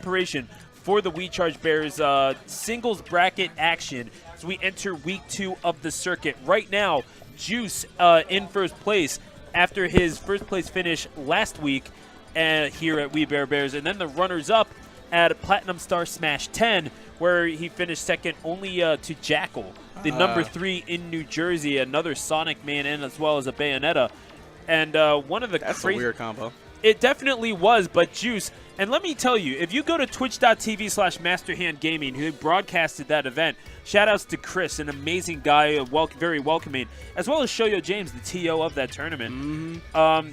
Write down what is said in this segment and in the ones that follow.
preparation for the We Charge Bears singles bracket action as we enter week 2 of the circuit. Right now, Juice in first place after his first place finish last week here at Wii Bears, and then the runners-up at Platinum Star Smash 10, where he finished second only to Jackal, the number 3 in New Jersey, another Sonic man, and as well as a Bayonetta. And one of the That's a weird combo. It definitely was, but Juice, and let me tell you, if you go to twitch.tv/MasterHandGaming, who broadcasted that event, shout-outs to Chris, an amazing guy, very welcoming, as well as Shoyo James, the TO of that tournament.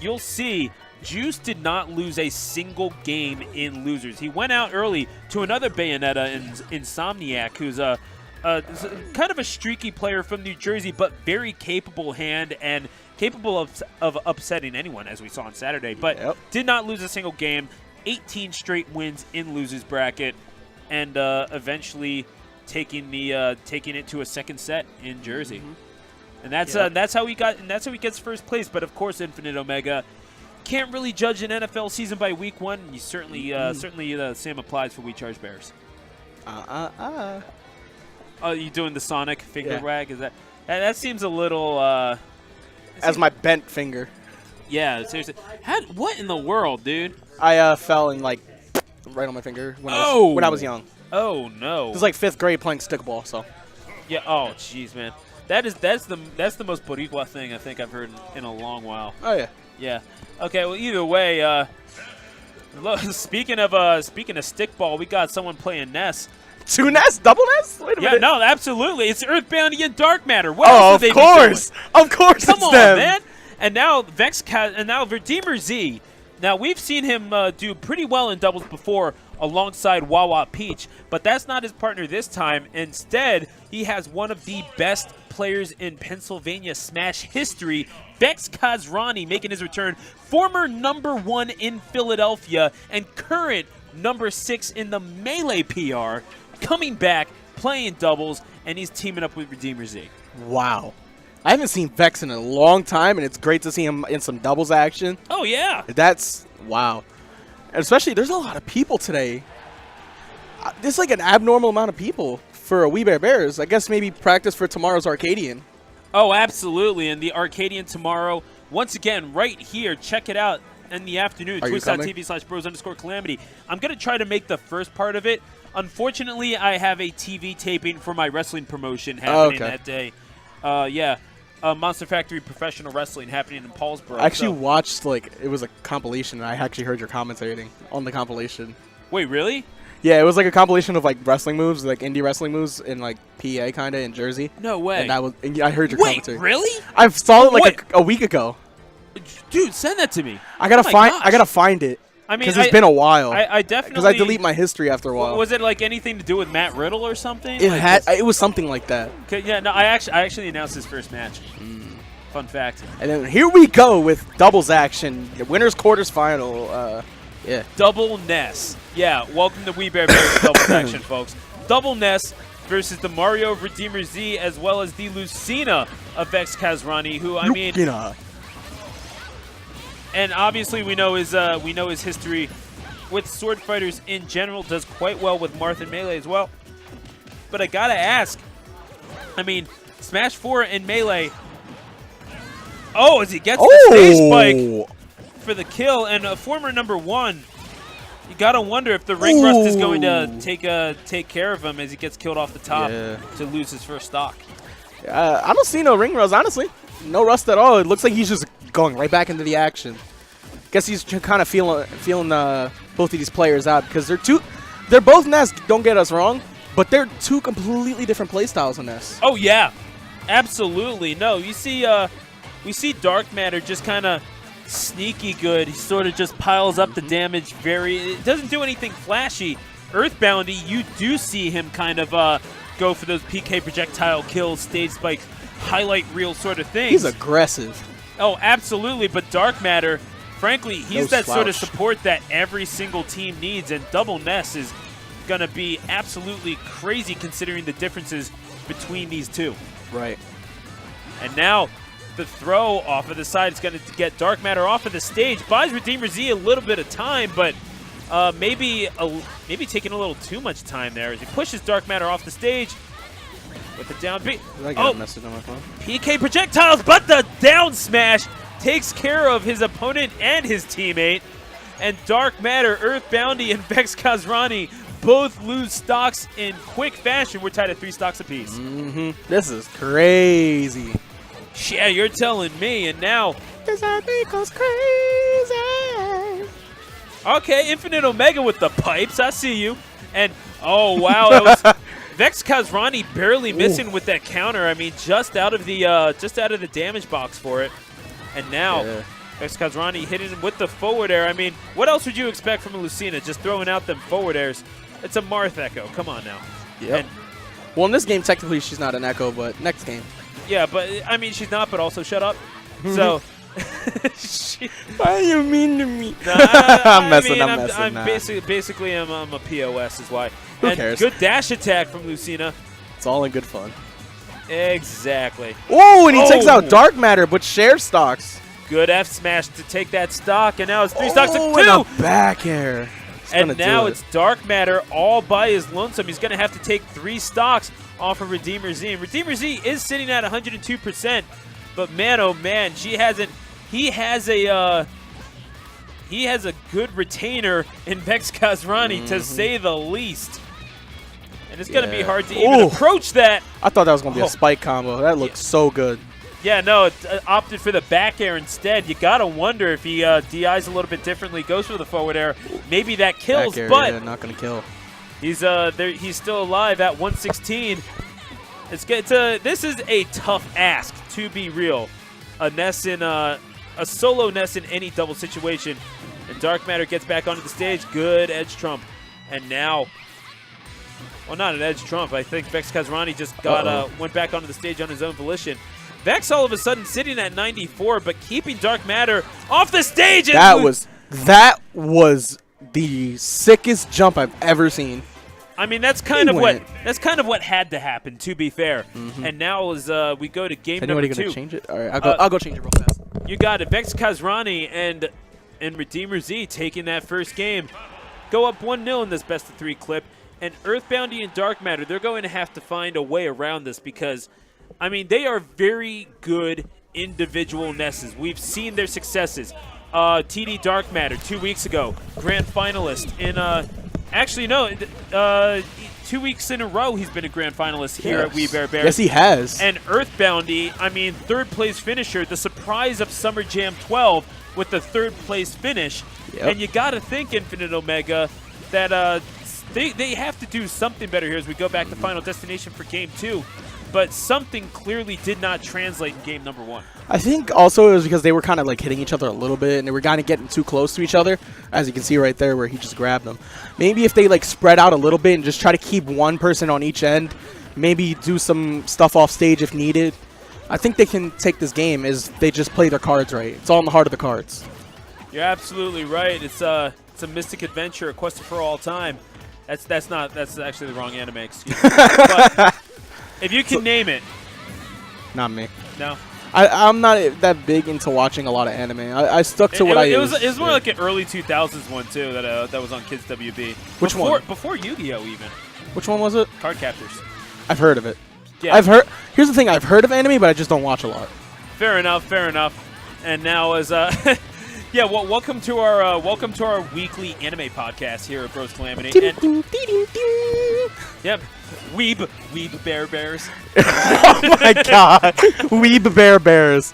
You'll see Juice did not lose a single game in losers. He went out early to another Bayonetta in Insomniac, who's kind of a streaky player from New Jersey, but very capable hand and capable of upsetting anyone, as we saw on Saturday, but did not lose a single game. 18 straight wins in losers bracket, and eventually taking it to a second set in Jersey. And that's how he gets first place. But of course, Infinite Omega can't really judge an NFL season by week 1. You certainly the same applies for We Charge Bears. Oh, you doing the Sonic finger wag? Is that seems a little? As my bent finger. Yeah, seriously. What in the world, dude? I fell and right on my finger when I was young. Oh no! It was like 5th grade playing stickball. So. Yeah. Oh jeez, man. That's the most Boricua thing I think I've heard in a long while. Oh yeah. Yeah. Okay. Well, either way, speaking of stickball, we got someone playing Ness. 2 Ness? Double Ness? Wait a minute. No, absolutely. It's Earthboundy and DarkMATTer. What else would they be doing? Of course. Come on, them. man. And now Redeemer Z. Now we've seen him do pretty well in doubles before alongside Wawa Peach, but that's not his partner this time. Instead, he has one of the best players in Pennsylvania Smash history, Vex Kasrani, making his return. Former number 1 in Philadelphia and current number 6 in the Melee PR, coming back, playing doubles, and he's teaming up with Redeemer Z. Wow. I haven't seen Vex in a long time, and it's great to see him in some doubles action. Oh, yeah. That's, wow. And especially, there's a lot of people today. There's like an abnormal amount of people for a Wii Bears. I guess maybe practice for tomorrow's Arcadian. Oh, absolutely. And the Arcadian tomorrow, once again, right here. Check it out in the afternoon. Twitch.tv/bros_calamity. I'm going to try to make the first part of it. Unfortunately, I have a TV taping for my wrestling promotion happening that day. Monster Factory Professional Wrestling happening in Paulsboro. I actually watched, it was a compilation, and I actually heard your commentating on the compilation. Wait, really? Yeah, it was like a compilation of wrestling moves, like indie wrestling moves in PA kind of in Jersey. No way. And I heard your commentary. Wait, really? I saw it a week ago. Dude, send that to me. I gotta find it. I mean, because it's been a while. I definitely, because I delete my history after a while. Was it anything to do with Matt Riddle or something? It was something like that. Okay, yeah, no, I actually announced his first match. Fun fact. And then here we go with doubles action, the winners quarters final. Double Ness. Yeah, welcome to Wii Bear doubles action, folks. Double Ness versus the Mario of Redeemer Z, as well as the Lucina of Vex Kasrani, who and obviously we know his history with sword fighters in general. Does quite well with Marth and Melee as well. But I gotta ask, Smash 4 and Melee. Oh, as he gets the stage spike for the kill, and a former number 1. You gotta wonder if the ring rust is going to take care of him as he gets killed off the top to lose his first stock. I don't see no ring rust, honestly. No rust at all. It looks like he's just going right back into the action. Guess he's kind of feeling both of these players out because they're both Ness. Don't get us wrong, but they're 2 completely different playstyles in this. Oh yeah, absolutely. No, you see, we see DarkMATTer just kind of sneaky good. He sort of just piles up the damage. It doesn't do anything flashy. Earthboundy, you do see him kind of go for those PK projectile kills, stage spikes, highlight reel sort of things. He's aggressive. Oh, absolutely. But DarkMATTer, frankly, he's that sort of support that every single team needs, and Double Ness is going to be absolutely crazy considering the differences between these two. Right. And now the throw off of the side is going to get DarkMATTer off of the stage. Buys Redeemer Z a little bit of time, but maybe taking a little too much time there as he pushes DarkMATTer off the stage with the down B. I get a message on my phone? PK projectiles, but the down smash takes care of his opponent and his teammate. And DarkMATTer, Earthboundy, and Vex Kasrani both lose stocks in quick fashion. We're tied at 3 stocks apiece. This is crazy. Yeah, you're telling me. And now, this goes crazy. Okay, Infinite Omega with the pipes. I see you. And oh wow, that was Vex Kasrani barely missing with that counter. I mean, just out of the damage box for it. And now Vex Kasrani hitting him with the forward air. I mean, what else would you expect from a Lucina? Just throwing out them forward airs. It's a Marth Echo. Come on now. Yep. Well, in this game, technically, she's not an Echo, but next game. Yeah, but I mean, she's not, but also shut up. So. Why are you mean to me? No, I'm messing. I'm basically I'm a POS is why. Who cares? Good dash attack from Lucina. It's all in good fun. Exactly. Oh, and he takes out DarkMATTer, but shares stocks. Good F smash to take that stock, and now it's 3 stocks to 2. And a back air. And now it's DarkMATTer all by his lonesome. He's going to have to take 3 stocks off of Redeemer Z. And Redeemer Z is sitting at 102%, but man, oh man, he has a good retainer in Vex Kasrani, to say the least. And it's going to be hard to even approach that. I thought that was going to be a spike combo. That looked so good. Yeah, no, it opted for the back air instead. You got to wonder if he DIs a little bit differently, goes for the forward air. Maybe that kills, back air, but not going to kill. He's still alive at 116. This is a tough ask, to be real. A solo Ness in any double situation. And DarkMATTer gets back onto the stage. Good edge trump. And now, well, not an edge trump. I think Vex Kasrani just went back onto the stage on his own volition. Vex all of a sudden sitting at 94, but keeping DarkMATTer off the stage. And that was the sickest jump I've ever seen. I mean, that's kind of what had to happen, to be fair. And now as we go to game number 2. Anybody gonna change it? All right, I'll go change it real fast. You got it. Vex Kasrani and Redeemer Z taking that first game. Go up 1-0 in this best-of-3 clip. And Earthboundy and DarkMATTer, they're going to have to find a way around this because, I mean, they are very good individual Nesses. We've seen their successes. TDDarkMATTer 2 weeks ago, grand finalist in actually, no, 2 weeks in a row he's been a grand finalist here at Wii Bear B-airs. Yes, he has. And Earthboundy, I mean, 3rd place finisher, the surprise of Summer Jam 12 with the 3rd place finish. And you got to think, Infinite Omega, that they have to do something better here as we go back to Final Destination for Game 2. But something clearly did not translate in game number 1. I think also it was because they were kind of like hitting each other a little bit, and they were kind of getting too close to each other, as you can see right there where he just grabbed them. Maybe if they like spread out a little bit and just try to keep one person on each end, maybe do some stuff off stage if needed, I think they can take this game as they just play their cards right. It's all in the heart of the cards. You're absolutely right. It's a Mystic Adventure, a quest for all time. That's actually the wrong anime, excuse me. But if you can name it. Not me. No? I'm not that big into watching a lot of anime. I stuck to what I used. It was more like an early 2000s one, too, that was on Kids WB. Which one? Before Yu-Gi-Oh! Even. Which one was it? Card Captors. I've heard of it. Yeah. Here's the thing. I've heard of anime, but I just don't watch a lot. Fair enough, fair enough. And now as yeah, well, welcome to our weekly anime podcast here at Bros Calamity. Yep, Wii Bear B-airs. Oh my God, Wii Bear B-airs.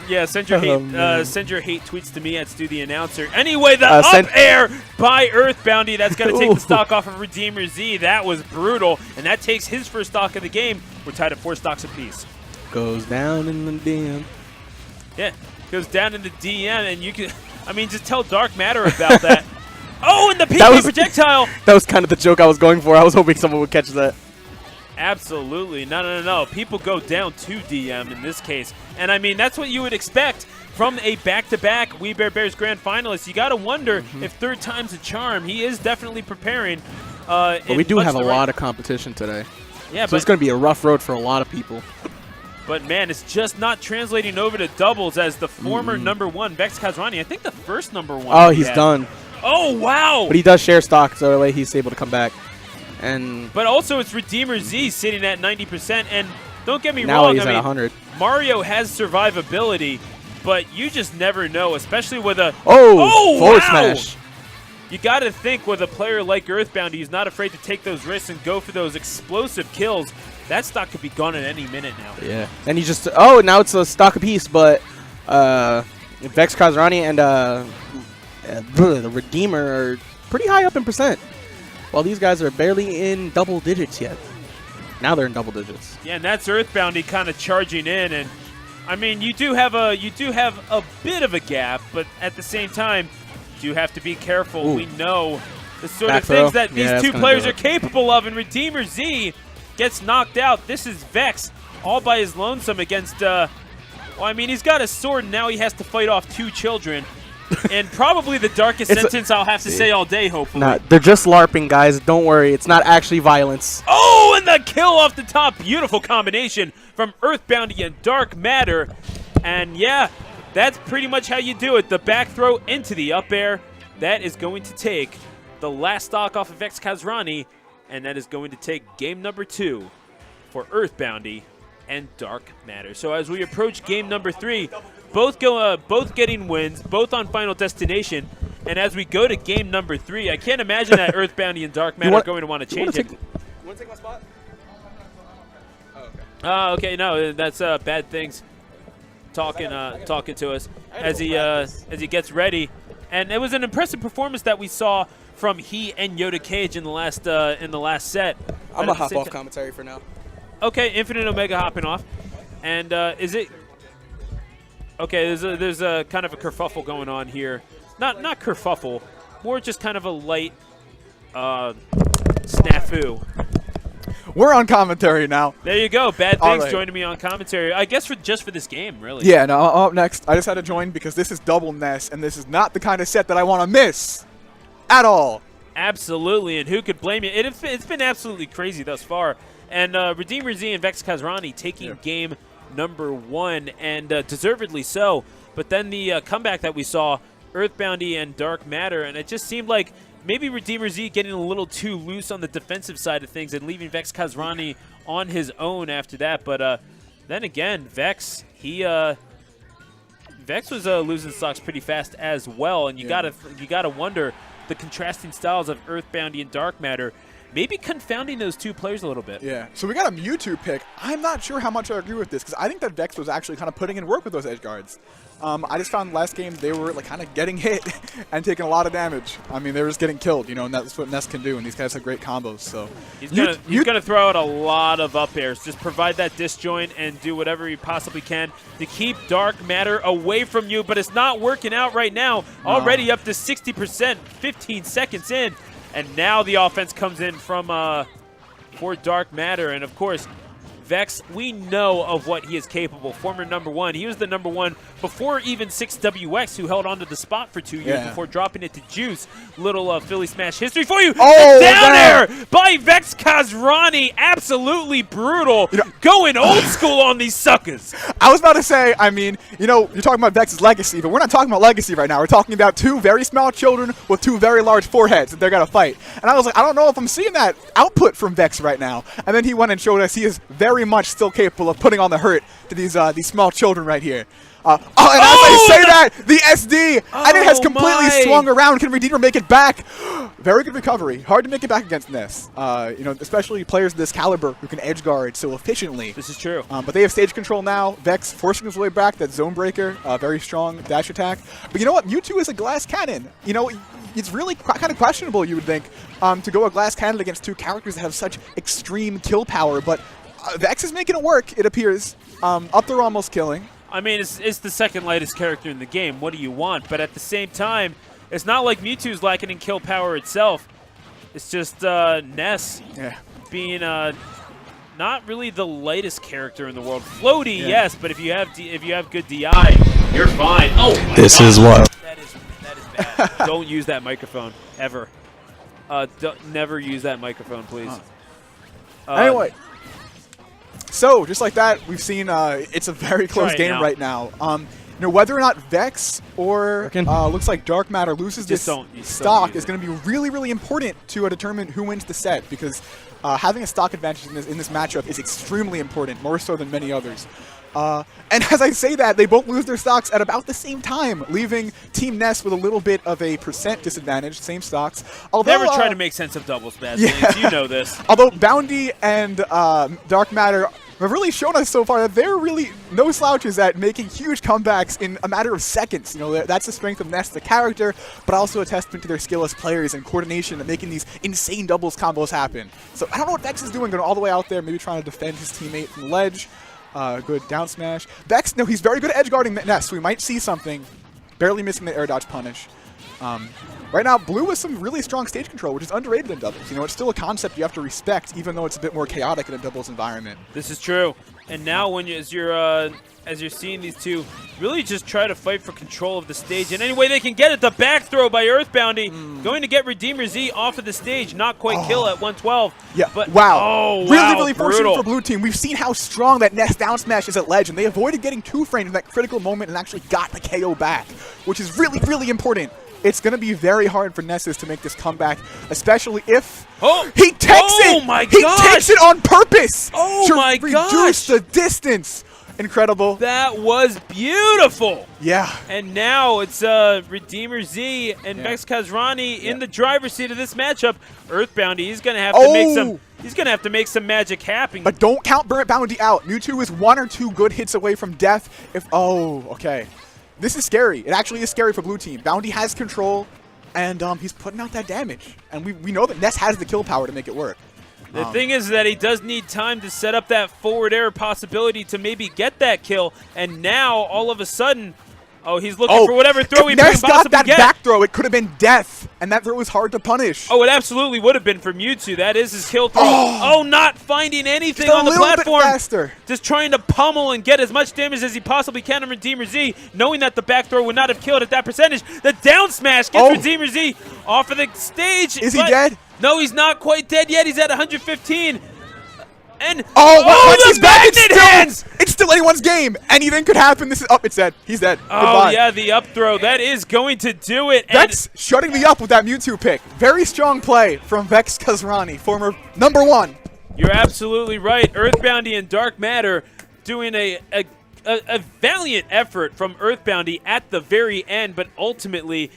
Yeah, send your hate tweets to me at Stu the Announcer. Anyway, the up air by Earthboundy. That's gonna take the stock off of Redeemer Z. That was brutal, and that takes his first stock of the game. We're tied at 4 stocks apiece. Goes down in the DM. Yeah. Goes down in the DM, and you can, I mean, just tell DarkMATTer about that. Oh, and the PK projectile! That was kind of the joke I was going for. I was hoping someone would catch that. Absolutely. No. People go down to DM in this case. And, I mean, that's what you would expect from a back-to-back Wii Bear B-airs grand finalist. You got to wonder if 3rd time's a charm. He is definitely preparing. But we do have a lot of competition today. Yeah, so it's going to be a rough road for a lot of people. But, man, it's just not translating over to doubles as the former #1, Vex Kasrani, I think the first #1. Oh, he's done. Oh, wow. But he does share stock, so that way he's able to come back. But also it's Redeemer Z sitting at 90%. And don't get me now wrong, he's at 100. Mario has survivability, but you just never know, especially with a... forward smash. You got to think with a player like Earthboundy, he's not afraid to take those risks and go for those explosive kills. That stock could be gone at any minute now. Yeah. And he just... Oh, now it's a stock apiece, but Vex Kasrani and the Redeemer are pretty high up in percent, while these guys are barely in double digits yet. Now they're in double digits. Yeah, and that's Earthboundy kind of charging in, and I mean you do have a bit of a gap, but at the same time, you do have to be careful. Ooh. We know the sort Back of things throw. that these two players are capable of, and Redeemer Z gets knocked out. This is Vex all by his lonesome against. Well, I mean he's got a sword, and now he has to fight off 2 children. And probably the darkest sentence I'll have to say all day, hopefully. Nah, they're just LARPing, guys. Don't worry. It's not actually violence. Oh, and the kill off the top. Beautiful combination from Earthboundy and DarkMATTer. And, yeah, that's pretty much how you do it. The back throw into the up air. That is going to take the last stock off of Vex Kasrani, and that is going to take game number 2 for Earthboundy and DarkMATTer. So as we approach game number 3, both getting wins, both on Final Destination, and as we go to game number 3, I can't imagine that Earthboundy and DarkMATTer are going to want to change it. You want to take my spot? Oh, okay, no, that's bad things. Talking to us as he gets ready, and it was an impressive performance that we saw from he and Yoda Cage in the last set. I'm gonna hop off commentary for now. Okay, Infinite Omega hopping off, and is it? Okay, there's a kind of a kerfuffle going on here. Not kerfuffle, more just kind of a light snafu. We're on commentary now. There you go. Bad All things right. joining me on commentary. I guess just for this game, really. Yeah, no, up next, I just had to join because this is double Ness, and this is not the kind of set that I want to miss at all. Absolutely, and who could blame you? It's been absolutely crazy thus far. And Redeemer Z and Vex Kasrani taking game number 1, and deservedly so. But then the comeback that we saw, Earthboundy and DarkMATTer, and it just seemed like maybe Redeemer Z getting a little too loose on the defensive side of things and leaving Vex Kasrani on his own after that. But then again, Vex was losing stocks pretty fast as well, and you gotta wonder the contrasting styles of Earthboundy and DarkMATTer maybe confounding those two players a little bit. Yeah. So we got a Mewtwo pick. I'm not sure how much I agree with this because I think that Vex was actually kind of putting in work with those edge guards. I just found last game they were like kind of getting hit and taking a lot of damage. I mean, they were just getting killed, you know, and that's what Ness can do. And these guys have great combos. So he's gonna throw out a lot of up airs. Just provide that disjoint and do whatever he possibly can to keep DarkMATTer away from you. But it's not working out right now. Already up to 60%, 15 seconds in, and now the offense comes in from for DarkMATTer, and of course. Vex, we know of what he is capable. Former #1. He was the #1 before even 6WX, who held on to the spot for 2 years before dropping it to Juice. Little Philly Smash history for you. Oh, down air by Vex Kasrani. Absolutely brutal. You know, going old school on these suckers. I was about to say, I mean, you know, you're talking about Vex's legacy, but we're not talking about legacy right now. We're talking about 2 very small children with 2 very large foreheads that they're going to fight. And I was like, I don't know if I'm seeing that output from Vex right now. And then he went and showed us he is very much still capable of putting on the hurt to these small children right here. And as I say that, the SD, and it has completely swung around. Can Redeemer make it back? Very good recovery. Hard to make it back against Ness. You know, especially players of this caliber who can edge guard so efficiently. This is true. But they have stage control now. Vex forcing his way back. That zone breaker, very strong dash attack. But you know what? Mewtwo is a glass cannon. You know, it's really kind of questionable, you would think, to go a glass cannon against 2 characters that have such extreme kill power. But Vex is making it work, it appears. Up throw almost killing. I mean, it's the second lightest character in the game. What do you want? But at the same time, it's not like Mewtwo's lacking in kill power itself. It's just Ness being not really the lightest character in the world. Floaty, yes, but if you have good DI, you're fine. Oh, this is what. That is bad. Don't use that microphone ever. Never use that microphone, please. Anyway. So, just like that, we've seen it's a very close game right now. You know, whether or not Vex or looks like DarkMATTer loses this stock is going to be really, really important to determine who wins the set, because having a stock advantage in this matchup is extremely important, more so than many others. And as I say that, they both lose their stocks at about the same time, leaving Team Ness with a little bit of a % disadvantage, same stocks. Although, never try to make sense of doubles, bad things. You know this. Although Boundy and DarkMATTer have really shown us so far that they're really no slouches at making huge comebacks in a matter of seconds. You know, that's the strength of Ness, the character, but also a testament to their skill as players and coordination and making these insane doubles combos happen. So I don't know what Vex is doing, going all the way out there, maybe trying to defend his teammate from the ledge. Good down smash. Vex, no, he's very good at edge guarding Ness, so we might see something. Barely missing the air dodge punish. Right now, Blue has some really strong stage control, which is underrated in doubles. You know, it's still a concept you have to respect, even though it's a bit more chaotic in a doubles environment. This is true. And now, when as you're seeing these two really just try to fight for control of the stage in any way they can get it, the back throw by Earthboundy going to get Redeemer Z off of the stage. Not quite kill at 112. Yeah. But wow. Oh, really, really brutal. fortunate for Blue Team. We've seen how strong that Ness down smash is at ledge, and they avoided getting 2 frames in that critical moment and actually got the KO back, which is really, really important. It's going to be very hard for Nessus to make this comeback, especially if he takes it. Oh my He gosh. takes it on purpose Oh my to gosh. reduce the distance. Incredible. That was beautiful. Yeah. And now it's Redeemer Z and Vex Kasrani in the driver's seat of this matchup. Earthboundy, he's going to have to make some. He's going to have to make some magic happen. But don't count Boundy out. Mewtwo is 1 or 2 good hits away from death. Okay. This is scary. It actually is scary for Blue Team. Boundy has control, and he's putting out that damage. And we know that Ness has the kill power to make it work. The thing is that he does need time to set up that forward air possibility to maybe get that kill. And now, all of a sudden, he's looking for whatever throw he can Ness possibly got that get. back throw, it could have been death. And that throw was hard to punish. Oh, it absolutely would have been for Mewtwo. That is his kill throw. Not finding anything on the platform. Bit faster. Just trying to pummel and get as much damage as he possibly can on Redeemer Z, knowing that the back throw would not have killed at that percentage. The down smash gets Redeemer Z off of the stage. Is he dead? No, he's not quite dead yet. He's at 115. And once he's back, hands! It's still anyone's game. Anything could happen. This is it's dead. He's dead. Goodbye. Yeah, the up throw. That is going to do it. Vex shutting the up with that Mewtwo pick. Very strong play from Vex Kasrani, former #1. You're absolutely right. Earthboundy and DarkMATTer doing a valiant effort from Earthboundy at the very end, but ultimately